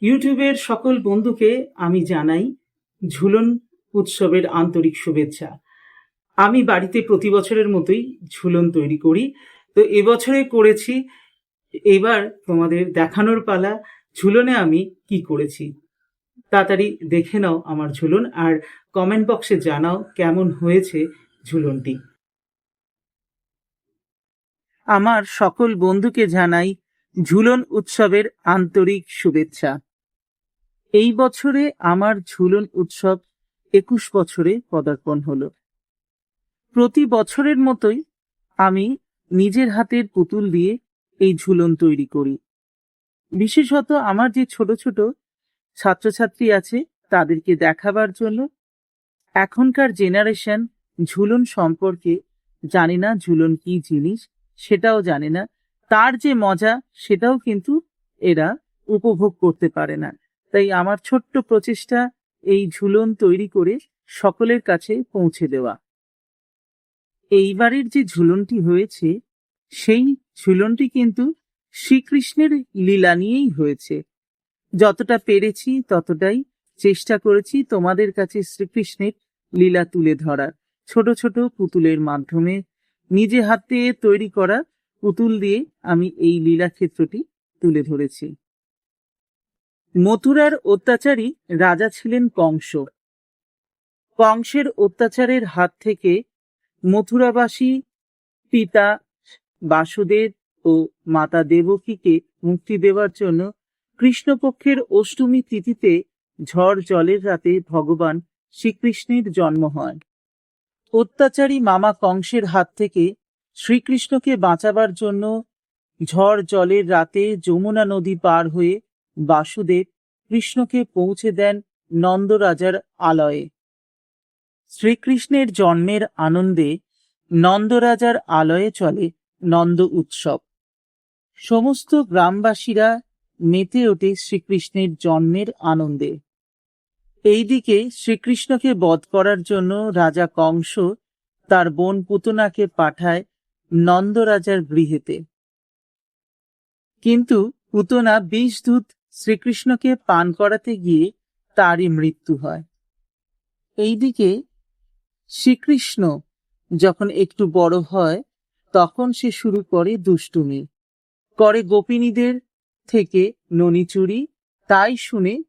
ইউটিউবের সকল বন্ধুকে আমি জানাই ঝুলন উৎসবের আন্তরিক শুভেচ্ছা। আমি বাড়িতে প্রতি বছরের মতোই ঝুলন তৈরি করি। তো এবছরে করেছি। এবার তোমাদের দেখানোর পালা ঝুলনে আমি কি করেছি। তাড়াতাড়ি দেখে নাও আমার ঝুলন, আর কমেন্ট বক্সে জানাও কেমন হয়েছে ঝুলনটি। আমার সকল বন্ধুকে জানাই ঝুলন উৎসবের আন্তরিক শুভেচ্ছা। এই বছরে আমার ঝুলন উৎসব 21 বছরে পদার্পণ হলো। প্রতি বছরের মতোই আমি নিজের হাতের পুতুল দিয়ে এই ঝুলন তৈরি করি। বিশেষত আমার যে ছোট ছোট ছাত্রছাত্রী আছে তাদেরকে দেখাবার জন্য। এখনকার জেনারেশন ঝুলন সম্পর্কে জানে না, ঝুলন কি জিনিস সেটাও জানে না, তার যে মজা সেটাও কিন্তু এরা উপভোগ করতে পারে না। তাই আমার ছোট্ট প্রচেষ্টা এই ঝুলন তৈরি করে সকলের কাছে পৌঁছে দেওয়া। এইবারের যে ঝুলনটি হয়েছে সেই ঝুলনটি কিন্তু শ্রীকৃষ্ণের লীলা নিয়েই হয়েছে। যতটা পেরেছি ততটাই চেষ্টা করেছি তোমাদের কাছে শ্রীকৃষ্ণের লীলা তুলে ধরার। ছোট ছোট পুতুলের মাধ্যমে নিজে হাতে তৈরি করা পুতুল দিয়ে আমি এই লীলা ক্ষেত্রটি তুলে ধরেছি। মথুরার অত্যাচারী রাজা ছিলেন কংস। কংসের অত্যাচারের হাত থেকে মথুরাবাসী পিতা বাসুদেব ও মাতা দেবকীকে মুক্তি দেওয়ার জন্য কৃষ্ণপক্ষের অষ্টমী তিথিতে ঝড় জলের রাতে ভগবান শ্রীকৃষ্ণের জন্ম হয়। অত্যাচারী মামা কংসের হাত থেকে শ্রীকৃষ্ণকে বাঁচাবার জন্য ঝড় জলের রাতে যমুনা নদী পার হয়ে বাসুদেব কৃষ্ণকে পৌঁছে দেন নন্দরাজার আলয়ে। শ্রীকৃষ্ণের জন্মের আনন্দে নন্দরাজার আলয়ে চলে নন্দ উৎসব। সমস্ত গ্রামবাসীরা মেতে ওঠে শ্রীকৃষ্ণের জন্মের আনন্দে। এইদিকে শ্রীকৃষ্ণকে বধ করার জন্য রাজা কংস তার বোন পুতনাকে পাঠায় নন্দরাজার গৃহেতে। কিন্তু পুতনা বিষ দুধ শ্রীকৃষ্ণকে পান করাতে গিয়ে তারই মৃত্যু হয়। এইদিকে শ্রীকৃষ্ণ যখন একটু বড় হয় তখন সে শুরু করে দুষ্টুমি, করে গোপিনীদের থেকে ননি চুরি। তাই শুনে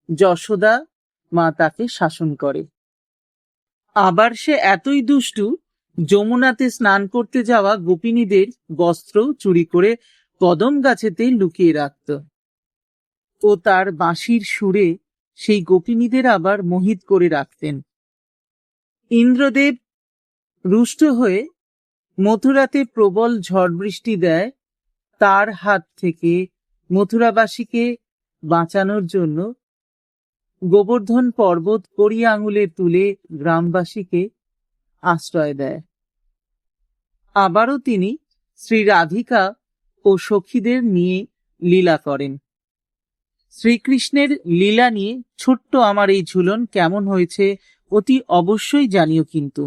যশোদা মা তাকে শাসন করে। আবার সে এতই দুষ্টু, যমুনাতে স্নান করতে যাওয়া গোপিনীদের বস্ত্র চুরি করে কদম গাছেতে লুকিয়ে রাখত ও তার বাঁশির সুরে সেই গোপিনীদের আবার মোহিত করে রাখতেন। ইন্দ্রদেব রুষ্ট হয়ে মথুরাতে প্রবল ঝড় বৃষ্টি দেয়। তার হাত থেকে মথুরাবাসীকে বাঁচানোর জন্য গোবর্ধন পর্বত কড়ি আঙুলে তুলে গ্রামবাসীকে আশ্রয় দেয়। আবারও তিনি শ্রী রাধিকা ও সখীদের নিয়ে লীলা করেন। শ্রীকৃষ্ণের লীলা নিয়ে ছোট্ট আমার এই ঝুলন কেমন হয়েছে অতি অবশ্যই জানিও কিন্তু।